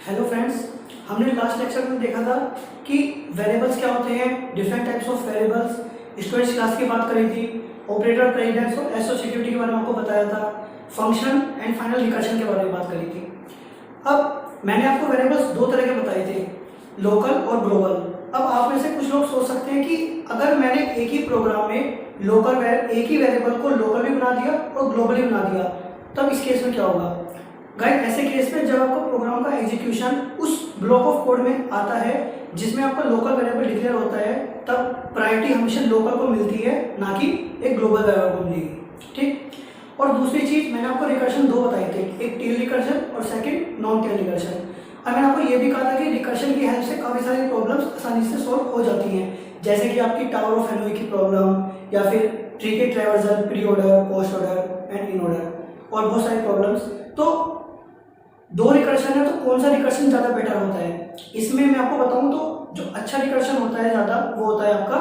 Hello friends, हमने last lecture में देखा था कि वेरिएबल्स क्या होते हैं, different types of variables, storage class की बात करी थी, ऑपरेटर, प्रेसिडेंस और एसोसिएटिविटी के बारे में आपको बताया था, फंक्शन एंड फाइनल रिकर्शन के बारे में बात करी थी। अब मैंने आपको वेरिएबल्स दो तरह के बताए थे, लोकल और ग्लोबल। अब आप में से कुछ लोग सोच सकते हैं कि अगर मैंने एक ही प्रोग्राम में एक ही वेरिएबल को लोकल भी बना दिया और ग्लोबल भी बना दिया, तब इस केस में क्या होगा। गाइस, ऐसे केस में जब आपका प्रोग्राम का एग्जीक्यूशन उस ब्लॉक ऑफ कोड में आता है जिसमें आपका लोकल वेरिएबल डिक्लेयर होता है, तब प्रायोरिटी हमेशा लोकल को मिलती है, ना कि एक ग्लोबल वेरिएबल को मिलेगी। ठीक। और दूसरी चीज, मैंने आपको रिकर्शन दो बताए थे, एक टेल रिकर्शन और सेकंड नॉन टेल रिकर्शन। अब मैंने आपको ये भी कहा था कि रिकर्शन की हेल्प से काफ़ी सारी प्रॉब्लम्स आसानी से सॉल्व हो जाती हैं, जैसे कि आपकी टावर ऑफ हेनोई की प्रॉब्लम, या फिर ट्री के traversal, pre order, post order and in order, और बहुत सारी प्रॉब्लम्स। तो दो रिकर्शन है, तो कौन सा रिकर्शन ज़्यादा बेटर होता है? इसमें मैं आपको बताऊं तो जो अच्छा रिकर्शन होता है ज़्यादा, वो होता है आपका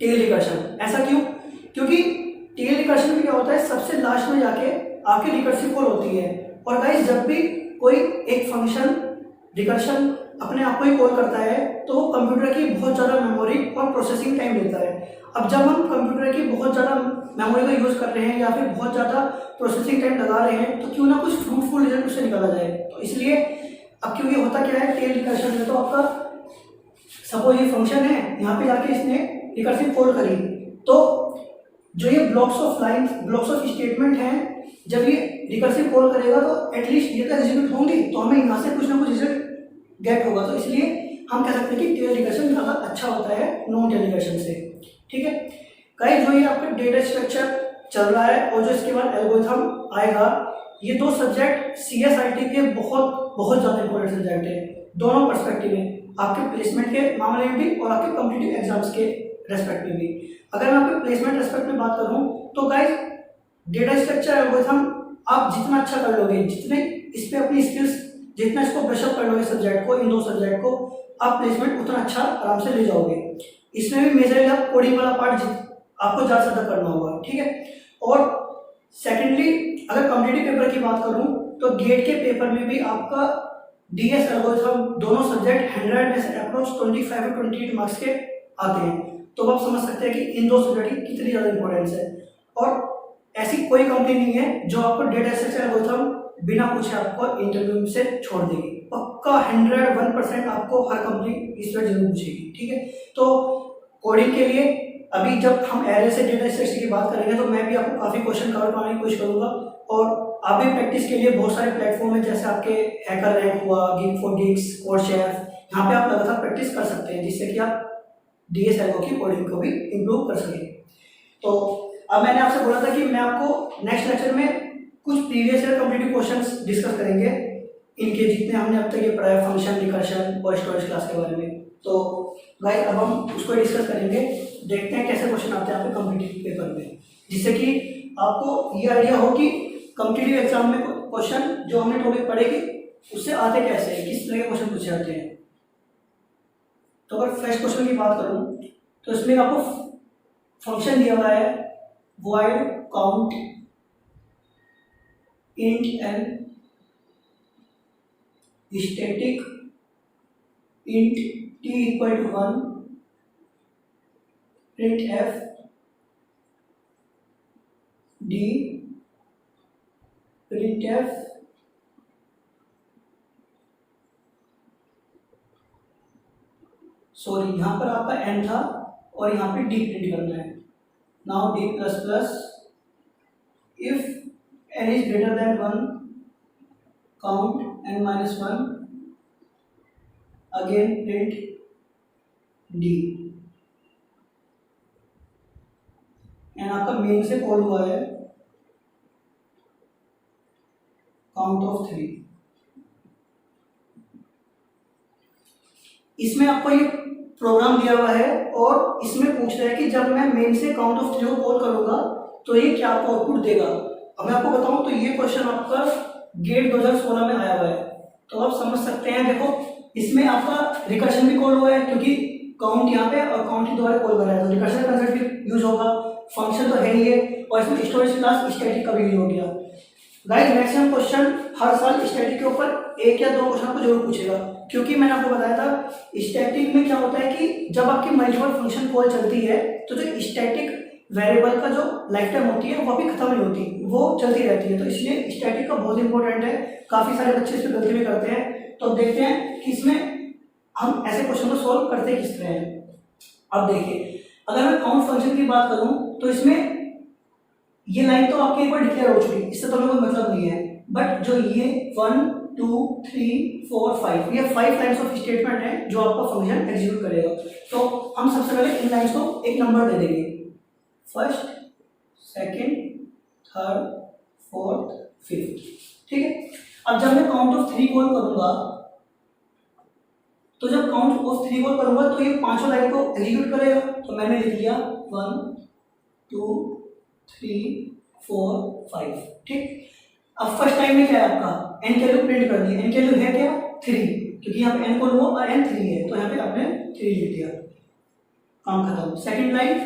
टेल रिकर्शन। ऐसा क्यों? क्योंकि टेल रिकर्शन में क्या होता है, सबसे लास्ट में जाके आपकी रिकर्सिव कॉल होती है। और गाइस, जब भी कोई एक फंक्शन रिकर्शन अपने आप को ही कॉल करता है तो वो कंप्यूटर की बहुत ज़्यादा मेमोरी और प्रोसेसिंग टाइम लेता है। अब जब हम कंप्यूटर की बहुत ज़्यादा मेमोरी का यूज़ कर रहे हैं या फिर बहुत ज़्यादा प्रोसेसिंग टाइम लगा रहे हैं, तो क्यों ना कुछ फ्रूटफुल रिजल्ट उससे निकाला जाए। तो इसलिए अब क्योंकि होता क्या है, टेल रिकर्शन में तो आपका सपोज ये फंक्शन है, यहाँ पे जाके इसने रिकर्सिव कॉल करी, तो जो ये blocks of line, blocks of statement हैं, जब ये रिकर्सिव कॉल करेगा तो एटलीस्ट ये तो एग्जीक्यूट होंगी, तो हमें यहाँ से कुछ ना कुछ रिजल्ट गेट होगा। तो इसलिए हम कह सकते हैं कि टेल रिकर्शन ज़्यादा अच्छा होता है नॉन टेल रिकर्शन से। ठीक है गाइस, जो ये आपका डेटा स्ट्रक्चर चल रहा है और जो इसके बाद एल्गोरिथम आएगा, ये दो सब्जेक्ट CSIT के बहुत ज़्यादा इंपॉर्टेंट सब्जेक्ट है, दोनों पर्सपेक्टिव में, आपके प्लेसमेंट के मामले में भी और आपके कॉम्पिटिटिव एग्जाम्स के रेस्पेक्ट में भी। अगर मैं आपके प्लेसमेंट रेस्पेक्ट में बात करूँ तो गाइस, डेटा स्ट्रक्चर एल्गोरिथम आप जितना अच्छा कर लोगे, जितने इस पर अपनी स्किल्स, जितना इसको ब्रशअप कर लोगे सब्जेक्ट को, इन दो सब्जेक्ट को, आप प्लेसमेंट उतना अच्छा आराम से ले जाओगे। इसमें भी मेजरली आप कोडिंग वाला पार्ट आपको ज़्यादा से ज़्यादा करना होगा। ठीक है। और सेकेंडली, अगर कॉम्पिटिटिव पेपर की बात करूं तो गेट के पेपर में भी आपका DS एल्गोरिथम दोनों सब्जेक्ट 100 में से अप्रोक्स 25 और 28 मार्क्स के आते हैं। तो आप समझ सकते हैं कि इन दो सब्जेक्ट की कितनी ज़्यादा इंपॉर्टेंस है। और ऐसी कोई कंपनी नहीं है जो आपको डेटा स्ट्रक्चर एल्गोरिथम बिना पूछे आपको इंटरव्यू से छोड़ देगी। पक्का 101% आपको हर कंपनी इस पर जरूर पूछेगी। ठीक है। तो कोडिंग के लिए अभी जब हम एरे से डेटा स्ट्रक्चर की बात करेंगे तो मैं भी आपको काफ़ी क्वेश्चन कवर करने की कोशिश करूंगा। और आप भी प्रैक्टिस के लिए बहुत सारे प्लेटफॉर्म है, जैसे आपके हैकर रैंक हुआ, गिग फॉर गिग्स, कोडशेफ, यहाँ पे आप लगातार प्रैक्टिस कर सकते हैं, जिससे कि आप DS एल्गो की कोडिंग को भी इम्प्रूव कर सकें। तो अब मैंने आपसे बोला था कि मैं आपको नेक्स्ट लेक्चर में कुछ previous year competitive questions discuss करेंगे, इनके जितने हमने अब तक ये पढ़ा है, फंक्शन, रिकर्शन और स्टोरेज क्लास के बारे में। तो गाइस, अब हम उसको डिस्कस करेंगे, देखते हैं कैसे क्वेश्चन आते हैं आपके कॉम्पिटिटिव पेपर में, जिससे कि आपको ये आइडिया हो कि कॉम्पिटिटिव एग्जाम में क्वेश्चन जो हमने टॉपिक पढ़ेगी उससे आते कैसे हैं, किस तरह के क्वेश्चन पूछे जाते हैं। तो अगर फर्स्ट क्वेश्चन की बात करूं तो इसमें आपको फंक्शन दिया हुआ है void count int n static int t equal to 1 printf d printf sorry, यहाँ पर आपका n था और यहाँ पे d प्रिंट करना है। Now d plus plus if n is greater than 1 count n minus 1 again print d। And आपका मेन से कॉल हुआ है काउंट ऑफ 3। इसमें आपको ये प्रोग्राम दिया हुआ है और इसमें पूछ रहा है कि जब मैं मेन से काउंट ऑफ 3 को कॉल करूंगा तो ये क्या आपको आउटपुट देगा। अब मैं आपको बताऊं तो ये क्वेश्चन आपका गेट 2016 में आया हुआ है, तो आप समझ सकते हैं। देखो, इसमें आपका रिकर्शन भी कॉल हुआ है क्योंकि काउंट यहाँ पे और काउंट ही दोबारा कॉल कर रहा है, तो रिकर्शन का कंसेप्ट भी यूज होगा। फंक्शन तो है ही है और इसमें स्टोरेज क्लास स्टैटिक का भी यूज हो गया। गाइस मैक्सिमम क्वेश्चन हर साल स्टैटिक के ऊपर एक या दो क्वेश्चन आपको जरूर पूछेगा, क्योंकि मैंने आपको बताया था स्टैटिक में क्या होता है कि जब आपकी मल्टीपल फंक्शन कॉल चलती है तो जो स्टैटिक वेरिएबल का जो लाइफ टाइम होती है वो अभी खत्म नहीं होती, वो चलती रहती है। तो इसलिए स्टैटिक का बहुत इंपॉर्टेंट है, काफी सारे बच्चे इस पर गलती भी करते हैं। तो देखते हैं कि इसमें हम ऐसे क्वेश्चन को सॉल्व करते किस तरह हैं। अब देखिए, अगर मैं काउंट फंक्शन की बात करूं तो इसमें ये लाइन तो आपकी एक बार डिक्लेयर हो चुकी है, इससे तो हमें कोई मतलब नहीं है। बट जो ये 1 2 3 4 5 ये 5 लाइन्स ऑफ स्टेटमेंट है जो आपका फंक्शन एग्जीक्यूट करेगा। तो हम सबसे पहले इन लाइन्स को एक नंबर दे देंगे, first, second, third, fourth, fifth, ठीक है। अब जब मैं काउंट ऑफ 3 कॉल करूंगा, तो जब काउंट ऑफ 3 कॉल करूंगा तो ये पांचों लाइन को एग्जीक्यूट करेगा। तो मैंने लिख लिया 1 2 3 4 5, ठीक। अब फर्स्ट टाइम में क्या है आपका एन की वैल्यू प्रिंट कर दी, एन की वैल्यू है क्या 3, क्योंकि यहाँ पे एन को लो और एन 3 है, तो यहाँ पे आपने 3 लिख दिया, काम खत्म। सेकंड लाइन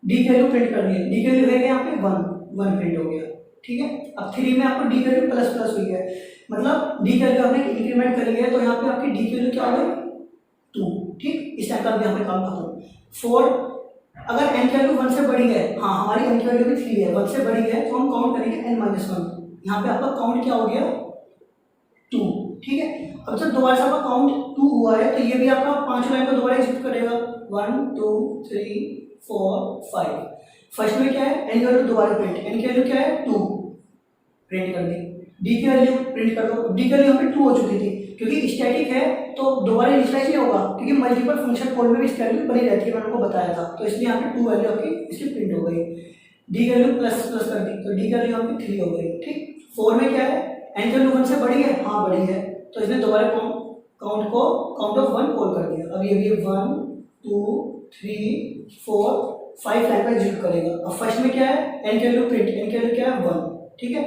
डी की वैल्यू प्रिंट करनी है, डी की वैल्यू है यहाँ पे 1 प्रिंट हो गया, ठीक है। अब 3 में आपको डी की वैल्यू प्लस प्लस हुई है, मतलब डी की वैल्यू आपने इंक्रीमेंट करी है, तो यहाँ पे आपकी डी की वैल्यू क्या हो गई 2, ठीक। इस टाइप का यहाँ पे काम खत्म। 4, अगर n की वैल्यू 1 से बड़ी है, हाँ हमारी n की वैल्यू भी 3 है, 1 से बड़ी है, तो हम काउंट करेंगे n-1। यहाँ पे आपका काउंट क्या हो गया 2, ठीक है। अब जब दोबारा से आपका काउंट 2 हुआ है तो ये भी आपका 5 लाइन को दोबारा एग्जीक्यूट करेगा, 1 2 3 4 5। फर्स्ट में क्या है n की वैल्यू दोबारा प्रिंट, n की वैल्यू क्या है 2, प्रिंट कर दी। डी की वैल्यू प्रिंट कर दो, डी की वैल्यू यहाँ पे 2 हो चुकी थी, क्योंकि स्टैटिक है तो दोबारा इनिशियलाइज नहीं होगा, क्योंकि मल्टीपल फंक्शन कॉल में भी इसकी वैल्यू बनी रहती है, मैंने आपको बताया था। तो इसलिए यहाँ पे 2 वैल्यू आपकी इसकी प्रिंट हो गई। डी की वैल्यू प्लस प्लस कर दी, तो डी की वैल्यू यहाँ पे 3 हो गई, ठीक। 4 में क्या है एन की वैल्यू 1 से बड़ी है, हाँ बड़ी है, तो इसने दोबारा काउंट ऑफ 1 कॉल कर दिया। अब ये भी 1 2 3 4 5 लाइन पर एग्जीक्यूट करेगा। अब फर्स्ट में क्या है एन की वैल्यू प्रिंट, एन की वैल्यू क्या है 1, ठीक है।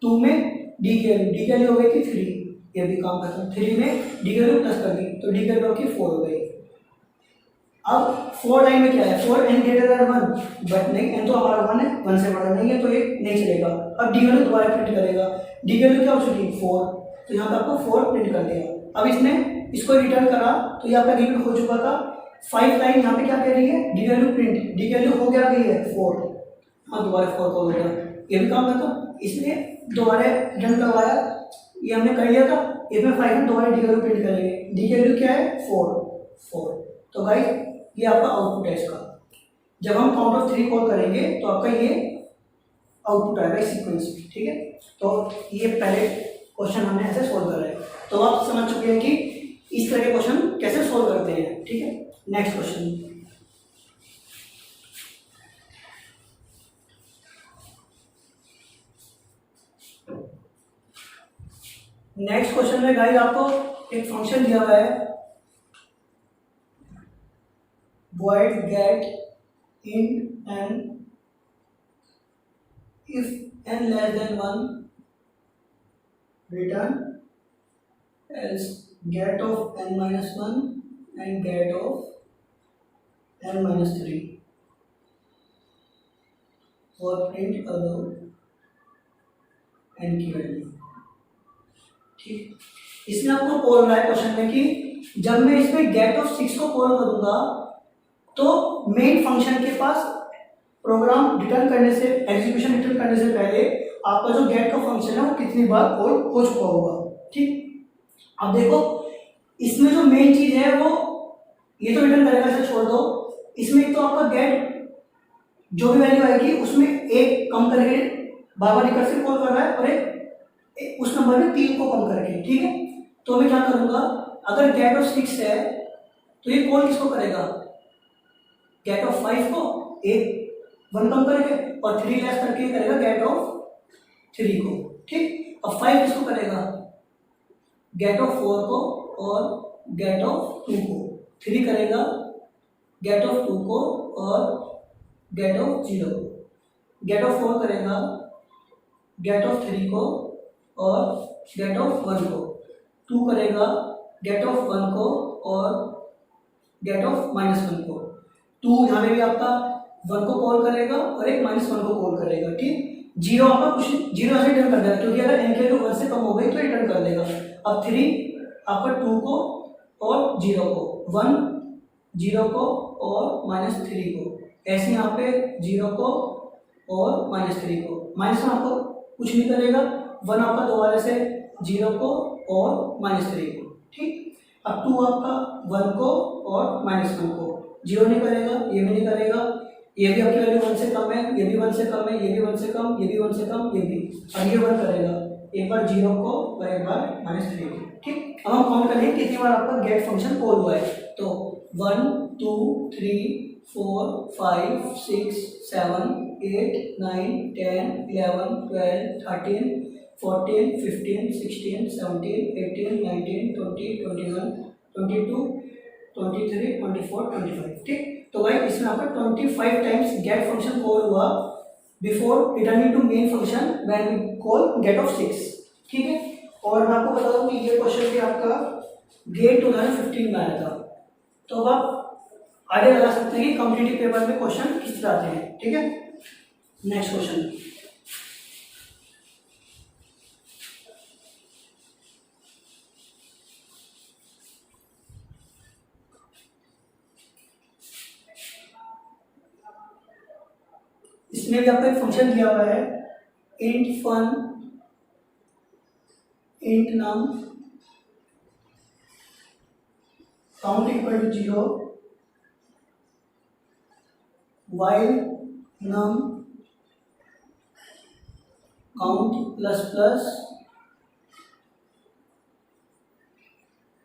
2 में डी की वैल्यू हो गई थी 3, ये भी काम खत्म। 3 में डी की वैल्यू प्लस कर दी, तो डी की वैल्यू की 4 हो गई। अब 4 लाइन में क्या है 4 n ग्रेटर देन 1, बट नहीं n तो हमारा 1 है, 1 से बड़ा नहीं है, तो ये नहीं चलेगा। अब डी वैल्यू दोबारा प्रिंट करेगा, डी वैल्यू क्या हो चुकी 4, तो यहाँ पे आपको 4 प्रिंट कर दिया। अब इसने इसको रिटर्न करा तो ये आपका रिटर्न हो चुका था। 5 लाइन यहाँ पे क्या कह रही है D value print, D value हो क्या गई है 4, हाँ दोबारा 4 कॉल हो गया, ये भी काम खत्म। इसलिए दोबारा रिटर्न करवाया, ये हमने कर लिया था। इसमें 5 में दोबारा डी वैल्यू प्रिंट करेंगे, डी वैल्यू क्या है 4। तो गाइस ये आपका आउटपुट है इसका। जब हम काउंट ऑफ 3 कॉल करेंगे तो आपका ये आउटपुट आएगा इस सीक्वेंस में, ठीक है। तो ये पहले क्वेश्चन हमने ऐसे सोल्व कर रहे हैं, तो आप समझ चुके हैं कि इस तरह के क्वेश्चन कैसे सोल्व करते हैं, ठीक है। नेक्स्ट क्वेश्चन, नेक्स्ट क्वेश्चन में गाइस आपको एक फंक्शन दिया हुआ है void get int n, if n less than 1 return else get of n minus 1 and get of n minus 3 और print above n की वैल्यू, ठीक। इसमें आपको कॉल रहा है क्वेश्चन में कि जब मैं इसमें गेट ऑफ 6 को कॉल करूंगा तो मेन फंक्शन के पास प्रोग्राम रिटर्न करने से, एग्जीक्यूशन रिटर्न करने से पहले आपका जो गेट का फंक्शन है वो कितनी बार कॉल हो चुका होगा, ठीक। अब देखो इसमें जो मेन चीज है वो ये तो रिटर्न करेगा, इसे छोड़ दो। इसमें एक तो आपका गेट जो भी वैल्यू आएगी उसमें एक कम करके बार बार रिकर्सिव कॉल कर रहा है, और एक उस नंबर में 3 को कम करके, ठीक है। तो मैं क्या करूंगा, अगर गेट ऑफ 6 है तो ये कॉल किसको करेगा गेट ऑफ 5 को, एक 1 कम करके, और 3 लेस करके करेगा गेट ऑफ 3 को, ठीक। और 5 किसको करेगा गेट ऑफ 4 को और गेट ऑफ 2 को, 3 करेगा गेट ऑफ 2 को और गेट ऑफ 0 को, गेट ऑफ 4 करेगा गेट ऑफ 3 को और गेट ऑफ 1 को, 2 करेगा गेट ऑफ 1 को और गेट ऑफ -1 को। 2 यहाँ पे भी आपका 1 को कॉल करेगा और एक -1 को कॉल करेगा, ठीक। जीरो आपका कुछ जीरो ऐसे रिटर्न कर देगा, क्योंकि अगर n की वैल्यू 1 से कम हो गई तो रिटर्न कर देगा। अब 3 आपका 2 को और 0 को, 1 0 को और -3 को, ऐसे यहाँ पे 0 को और -3 को, माइनस में आपको कुछ नहीं करेगा, 1 आपका दोबारा से 0 को और -3 को, ठीक। अब 2 आपका 1 को और -1 को, 0 नहीं करेगा, ये भी नहीं करेगा, ये भी आपकी वैल्यू 1 से कम है, ये भी 1 से कम है, ये भी 1 से कम, ये भी 1 से कम, ये भी, और ये 1 करेगा, एक बार 0 को और एक बार -3 को, ठीक। अब हम काउंट करेंगे कितनी बार आपका गेट फंक्शन कॉल हुआ है, तो 1 2 3 4 5 6 7 8 9 10 11 12 13 14 15 16 17 18 19 20 21 22 23 24 25, ठीक। तो भाई इसमें आपका 25 टाइम्स गेट फंक्शन कॉल हुआ before returning to main function when we call get of 6, ठीक है। और मैं आपको बता दूं कि ये क्वेश्चन भी आपका गेट 2015 में आया था, तो अब आप आइडिया लगा सकते हैं कि कॉम्पिटिटिव पेपर में क्वेश्चन किस तरह आते हैं, ठीक है। नेक्स्ट क्वेश्चन, इसमें भी आपका एक फंक्शन दिया हुआ है, int fun int num count equal to 0 while num count plus plus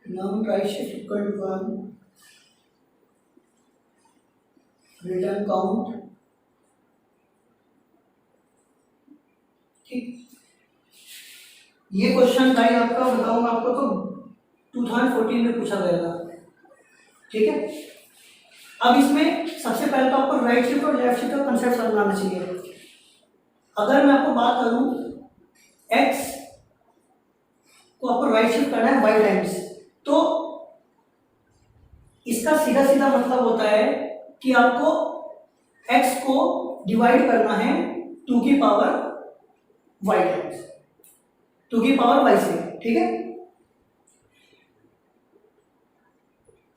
num right shift equal to 1 return count, ठीक। ये क्वेश्चन भाई आपका बताऊंगा आपको तो 2014 में पूछा गया था, ठीक है। अब इसमें सबसे पहले तो आपको राइट शिफ्ट और लेफ्ट शिफ्ट का कंसेप्ट समझना चाहिए। अगर मैं आपको बात करूं x को आपको राइट शिफ्ट करना है y टाइम्स, तो इसका सीधा सीधा मतलब होता है कि आपको x को डिवाइड करना है 2 की पावर y टाइम्स, 2 की पावर y से, ठीक है।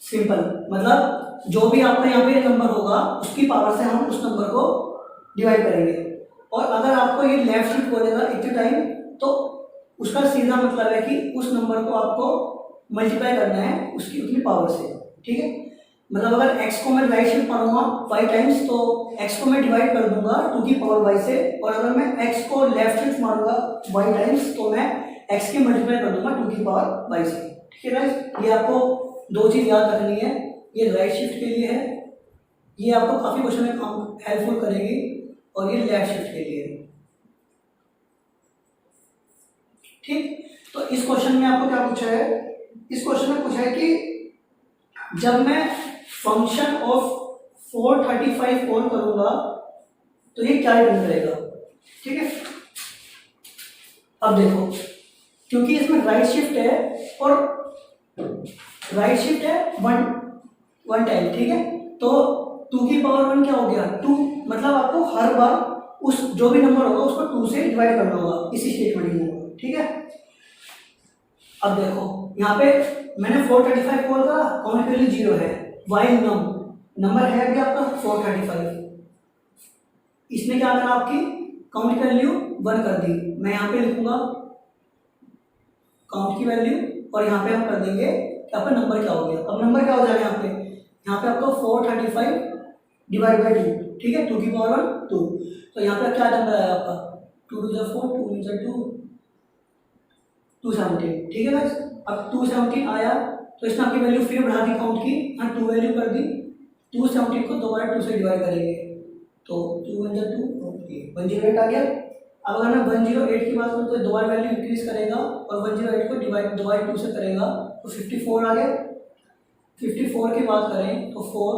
सिंपल मतलब जो भी आपका यहाँ पे नंबर होगा उसकी पावर से हम उस नंबर को डिवाइड करेंगे, और अगर आपको ये लेफ्ट शिफ्ट बोलेगा इतने टाइम, तो उसका सीधा मतलब है कि उस नंबर को आपको मल्टीप्लाई करना है उसकी उतनी पावर से, ठीक है। मतलब अगर x को मैं राइट शिफ्ट मारूंगा y टाइम्स, तो x को मैं डिवाइड कर दूंगा 2 की पावर y से, और अगर मैं x को लेफ्ट शिफ्ट मारूंगा y टाइम्स, तो मैं x की मल्टीप्लाई कर दूंगा 2 की पावर y से, ठीक है गाइस। ये आपको दो चीज याद रखनी है, ये राइट शिफ्ट के लिए है, ये आपको काफी क्वेश्चन में हेल्पफुल करेगी, और ये लेफ्ट शिफ्ट के लिए है, ठीक। तो इस क्वेश्चन में आपको क्या पूछा है, इस क्वेश्चन में पूछा है कि जब मैं फंक्शन ऑफ 435 कॉल करूंगा तो ये क्या रिटर्न करेगा, ठीक है। अब देखो, क्योंकि इसमें राइट शिफ्ट है और राइट शिफ्ट है वन टाइम, ठीक है, तो 2 की पावर 1 क्या हो गया 2, मतलब आपको हर बार उस जो भी नंबर होगा उसको 2 से डिवाइड करना होगा इसी स्टेटमेंट में, ठीक है। अब देखो यहाँ पे मैंने 435 कॉल करा, काउंट वैल्यू 0 है, वाइल नंबर है अभी आपका 435, इसने क्या करा आपकी काउंट की वैल्यू 1 कर दी, मैं यहाँ पे लिखूंगा काउंट की वैल्यू, और यहाँ पे हम कर देंगे कि आपका नंबर क्या हो गया। अब नंबर क्या हो जाएगा यहाँ पे आपका 435 डिवाइड बाई 2, ठीक है, 2 की पावर 1 2, तो यहाँ पे क्या नंबर आया आपका 2 2 4 2 2 217, ठीक है गाइस। अब 217 आया तो इसने आपकी वैल्यू फिर बढ़ा दी काउंट की, यहाँ 2 वैल्यू कर दी, 217 को दोबारा 2 से डिवाइड करेंगे तो 2 1 2 108 आ गया। अब अगर मैं 108 की बात करूँ तो दोबारा वैल्यू इंक्रीज करेगा और 108 को डिवाइड दोबारा 2 से करेगा तो 54 आ गया। 54 की बात करें तो 4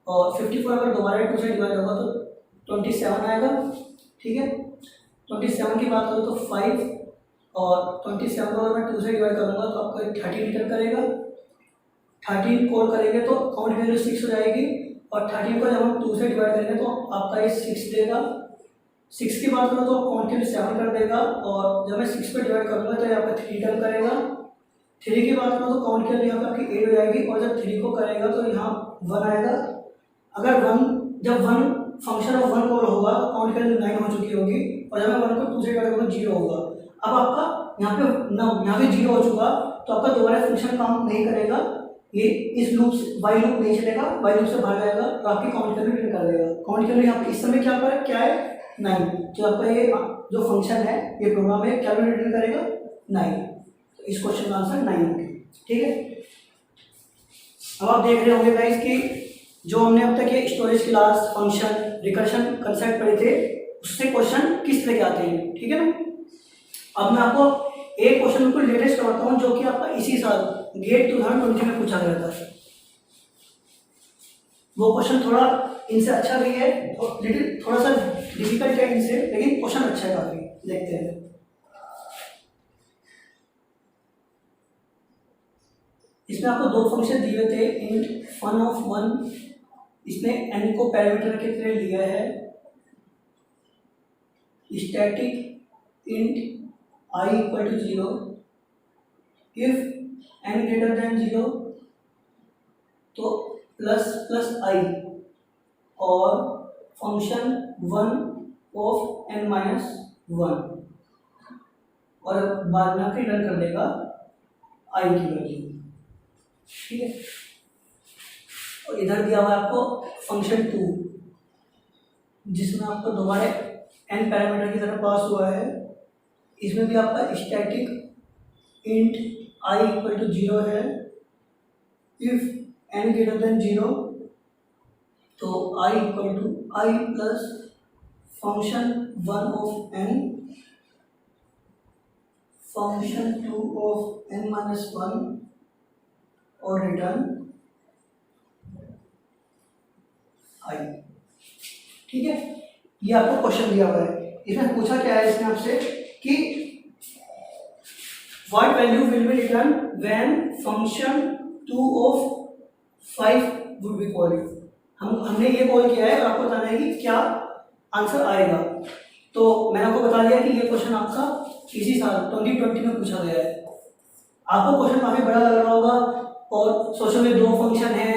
और 54 अगर दोबारा 2 से डिवाइड होगा तो 27 आएगा, ठीक है। 27 की बात करूँ तो 5 और 27 को अगर मैं 2 से डिवाइड करूँगा तो आपको 30 रिटर्न करेगा। 13 कॉल करेंगे तो काउंट वैल्यू 6 हो जाएगी, और 13 को जब हम 2 से डिवाइड करेंगे तो आपका ये 6 देगा, 6 की बात करूँ तो काउंट के लिए 7 कर देगा, और जब मैं 6 पे डिवाइड करूँगा तो यहाँ पे 3 टर्म करेगा। 3 की बात करूँ तो काउंट के लिए यहाँ पे आपकी 8 हो जाएगी, और जब 3 को करेगा तो यहाँ 1 आएगा। अगर 1 जब 1 फंक्शन ऑफ 1 कॉल होगा तो काउंट के लिए 9 हो चुकी होगी, और जब मैं 1 को 2 से डिवाइड करूँगा 0 होगा। अब आपका यहाँ पे 0 हो चुका, तो आपका दोबारा फंक्शन काम नहीं करेगा, ये इस लूप से वाई लूप नहीं चलेगा, वाई लूप से बाहर जाएगा, तो आपकी काउंट कैलरी रिटर्न कर देगा। काउंट कैलरी यहाँ पे इस समय क्या है 9, तो आपका ये जो फंक्शन है, ये प्रोग्राम है, क्या रिटर्न करेगा 9। तो इस क्वेश्चन का आंसर 9 होगा। ठीक है, अब आप देख रहे होंगे गाइस कि जो हमने अब तक ये storage class, function, recursion concept पढ़े थे, उससे क्वेश्चन किस तरह के आते हैं। ठीक है ना, अब मैं आपको एक क्वेश्चन को लेटेस्ट करवाता हूँ, जो कि आपका इसी साल गेट 2020 में पूछा गया था। वो क्वेश्चन थोड़ा इनसे अच्छा भी है, लेकिन थोड़ा सा डिफिकल्ट है इनसे, लेकिन क्वेश्चन अच्छा है काफी। देखते हैं, इसमें आपको दो फंक्शन दिए हुए थे, इन फन ऑफ 1, इसने n को पैरामीटर के तरह लिया है, static int I equal to 0, if n greater than 0 तो प्लस i, और फंक्शन 1 ऑफ n माइनस 1, और बाद में आप रिटर्न कर देगा i की वैल्यू। ठीक है, और इधर दिया हुआ है आपको फंक्शन 2, जिसमें आपको दोबारा n पैरामीटर की तरह पास हुआ है। इसमें भी आपका static int i equal to 0 है, इफ n ग्रेटर देन 0 तो i equal to i plus function 1 of n, function 2 of n minus 1, और रिटर्न i। ठीक है, ये आपको क्वेश्चन दिया हुआ है। इसमें पूछा क्या है इसने आपसे कि what value will be return when function 2 of 5 would be called. हमने ये कॉल किया है, और आपको बताना है कि क्या आंसर आएगा। तो मैंने आपको बता दिया कि ये क्वेश्चन आपका इसी साल 2020 में पूछा गया है। आपको क्वेश्चन काफी बड़ा लग रहा होगा, और सोचो में दो फंक्शन है,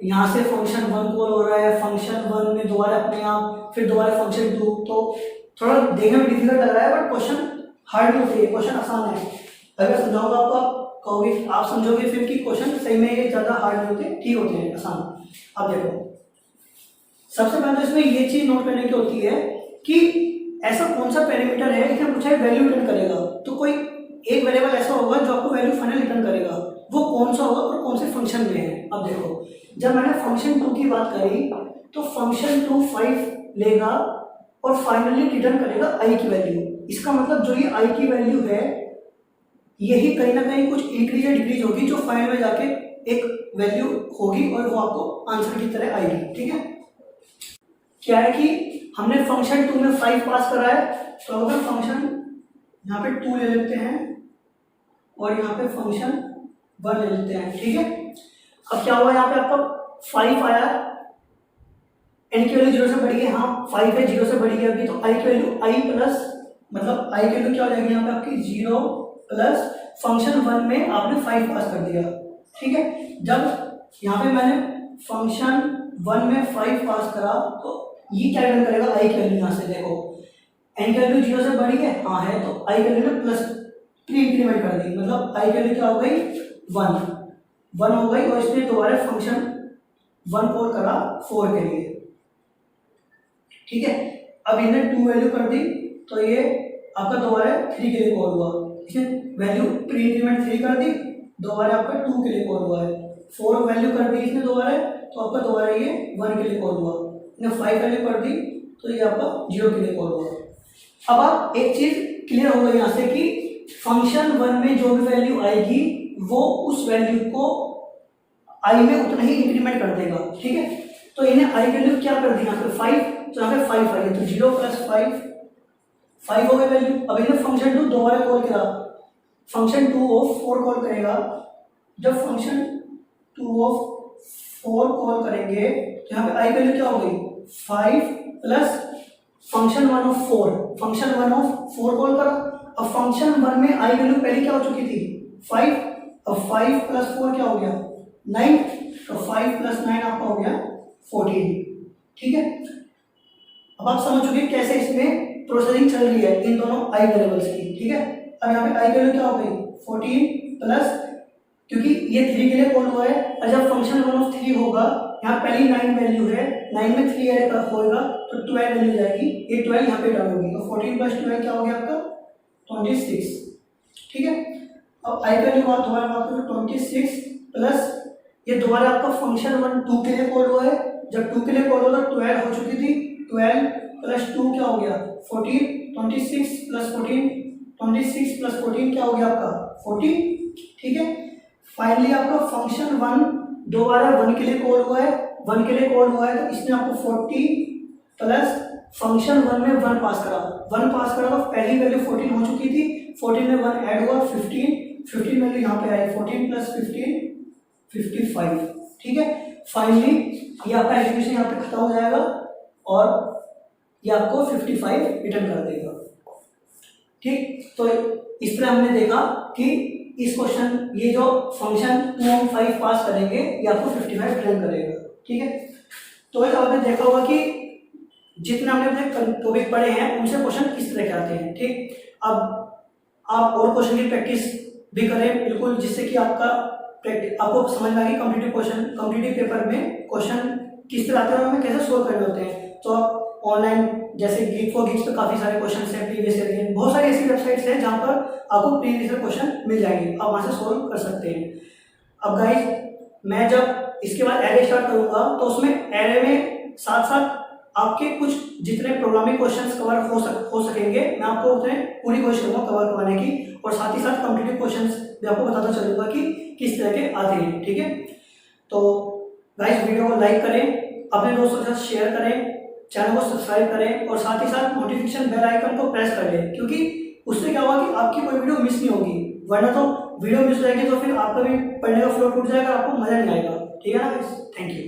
यहाँ से फंक्शन 1 कॉल हो रहा है, फंक्शन 1 में दोबारा अपने आप, फिर दोबारा फंक्शन 2, तो थोड़ा देखने में डिफिकल्ट लग रहा है, बट क्वेश्चन हार्ड नहीं होते, क्वेश्चन आसान है। अगर समझाऊंगा आपको, आप कहोगे, आप समझोगे फिर कि क्वेश्चन सही में ये ज़्यादा हार्ड नहीं होते, ठीक होते हैं, आसान। अब देखो, सबसे पहले तो इसमें ये चीज़ नोट करने की होती है कि ऐसा कौन सा पैरामीटर है, इसमें पूछा है वैल्यू रिटर्न करेगा, तो कोई एक वेरिएबल ऐसा होगा जो आपको वैल्यू फाइनल रिटर्न करेगा, वो कौन सा होगा और कौन से फंक्शन में है। अब देखो, जब मैंने फंक्शन 2 की बात करी, तो फंक्शन 2 5 लेगा और फाइनली रिटर्न करेगा i की वैल्यू। इसका मतलब जो ये i की वैल्यू है, यही कहीं ना कहीं कुछ इंक्रीज या डिक्रीज होगी, जो फाइनल में जाके एक वैल्यू होगी, और वो आपको आंसर की तरह आएगी। ठीक है, क्या है कि हमने फंक्शन 2 में 5 पास करा है, तो अगर फंक्शन यहाँ पे 2 ले लेते हैं, और यहाँ पे फंक्शन 1 ले लेते हैं। ठीक है, अब क्या हुआ, यहाँ पे आपका 5 आया, n की वैल्यू 0 से बढ़ी है, हाँ 5 है, 0 से बढ़ी है अभी, तो i की वैल्यू i प्लस, मतलब i की वैल्यू क्या हो जाएगी यहाँ पे आपकी 0 प्लस फंक्शन 1 में आपने 5 पास कर दिया। ठीक है, जब यहाँ पे मैंने फंक्शन 1 में 5 पास करा, तो ये क्या रिटर्न करेगा i की वैल्यू। यहाँ से देखो, n की वैल्यू 0 से बढ़ी है, हाँ है, तो i की वैल्यू ने प्लस प्री इंक्रीमेंट कर दी, मतलब i की वैल्यू क्या हो गई 1 हो गई, और इसने दोबारा फंक्शन 1 कॉल करा 4 के लिए। ठीक है, अब इन्हें 2 वैल्यू कर दी, तो ये आपका दोबारा 3 के लिए कॉल हुआ, ठीक है, वैल्यू प्री इंक्रीमेंट 3 कर दी, दोबारा आपका 2 के लिए कॉल हुआ है, 4 वैल्यू कर दी इसने दोबारा, तो आपका दोबारा ये 1 के लिए कॉल हुआ, इसने 5 वैल्यू कर दी, तो ये आपका 0 के लिए कॉल हुआ। अब आप एक चीज क्लियर हो गई यहाँ से कि फंक्शन 1 में जो भी वैल्यू आएगी, वो उस वैल्यू को i में उतना ही इंक्रीमेंट कर देगा। ठीक है, तो इन्हें i वैल्यू क्या कर दी यहाँ पे 5, तो यहाँ पे 5 आई है, तो 0 प्लस 5 हो गई वैल्यू। अब इन्हें फंक्शन 2 दोबारा कॉल करा, फंक्शन 2 ऑफ 4 कॉल करेगा, जब फंक्शन 2 ऑफ 4 कॉल करेंगे, तो यहाँ पे i वैल्यू क्या हो गई 5 plus function one of four, function one of four call करा। अब फंक्शन वन में आई वैल्यू पहले क्या हो चुकी थी 5, अब 5 प्लस 4 क्या हो गया 9, तो 5 प्लस 9 आपका हो गया 14। ठीक है, अब आप समझ चुके कैसे इसमें प्रोसेसिंग चल रही है इन दोनों आई वेरिएबल्स की। ठीक है, अब यहाँ पे आई वैल्यू क्या हो गई 14 प्लस, क्योंकि ये 3 के लिए कॉल हुआ है, और जब फंक्शन वन ऑफ 3 होगा यहाँ पहली 9 वैल्यू है, 9 में 3 ऐड होगा तो 12 वैल्यू जाएगी, ये 12 यहाँ पे डाल होगी, तो 14 प्लस 12 क्या हो गया आपका 26। ठीक है, अब आई वैल्यू बात दोबारा बात करो 26 प्लस, ये दोबारा आपका फंक्शन वन 2 के लिए कॉल हुआ है, जब 2 के लिए कॉल हुआ तो 12 हो चुकी थी, 12 प्लस 2 क्या हो गया 14, 26 प्लस 14, 26 प्लस 14 क्या हो गया आपका 40। ठीक है, फाइनली आपका फंक्शन वन दोबारा 1 के लिए कॉल हुआ है, 1 के लिए कॉल हुआ है तो इसने आपको 40 प्लस फंक्शन वन में 1 पास करा, 1 पास करा तो पहली वैल्यू 14 हो चुकी थी, 14 में 1 ऐड हुआ 15, 15 वैल्यू यहाँ पे आई 14 प्लस 15 55। ठीक है, फाइनली ये आपका एग्जीक्यूशन यहाँ पे खत्म हो जाएगा और ये आपको 55 रिटर्न कर देगा। ठीक, तो इस तरह हमने देखा कि इस क्वेश्चन ये जो फंक्शन 2 और 5 पास करेंगे ये आपको 55 रिटर्न करेगा। ठीक है, तो आपने देखा होगा कि जितने हमने टॉपिक पढ़े हैं उनसे क्वेश्चन किस तरह के आते हैं। ठीक, अब आप और क्वेश्चन की प्रैक्टिस भी करें बिल्कुल, जिससे कि आपको समझ में आएगी कॉम्पिटिटिव पेपर में क्वेश्चन किस तरह आते हैं और हमें कैसे सोल्व करने होते हैं। तो आप ऑनलाइन जैसे गीक फॉर गीक्स पे काफ़ी सारे क्वेश्चन हैं, प्रीवियस ईयर के बहुत सारी ऐसी वेबसाइट्स हैं जहाँ पर आपको प्रीवियस ईयर क्वेश्चन मिल जाएंगे, आप वहाँ से सोल्व कर सकते हैं। अब गाइस मैं जब इसके बाद एरे स्टार्ट करूँगा तो उसमें एरे में साथ साथ आपके कुछ जितने प्रोग्रामिंग क्वेश्चंस कवर हो सकेंगे मैं आपको उतने पूरी कोशिश करूँगा कवर करवाने की, और साथ ही साथ कॉम्पिटिटिव क्वेश्चंस भी आपको बताता चलूँगा कि किस तरह के आते हैं। ठीक है, तो गाइस वीडियो को लाइक करें, अपने दोस्तों के साथ शेयर करें, चैनल को सब्सक्राइब करें और साथ ही साथ नोटिफिकेशन बेल आइकन को प्रेस कर लें, क्योंकि उससे क्या होगा कि आपकी कोई वीडियो मिस नहीं होगी, वरना तो वीडियो मिस हो जाएगी तो फिर आपका भी पढ़ने का फ्लो टूट जाएगा, आपको मजा नहीं आएगा। ठीक है ना, थैंक यू।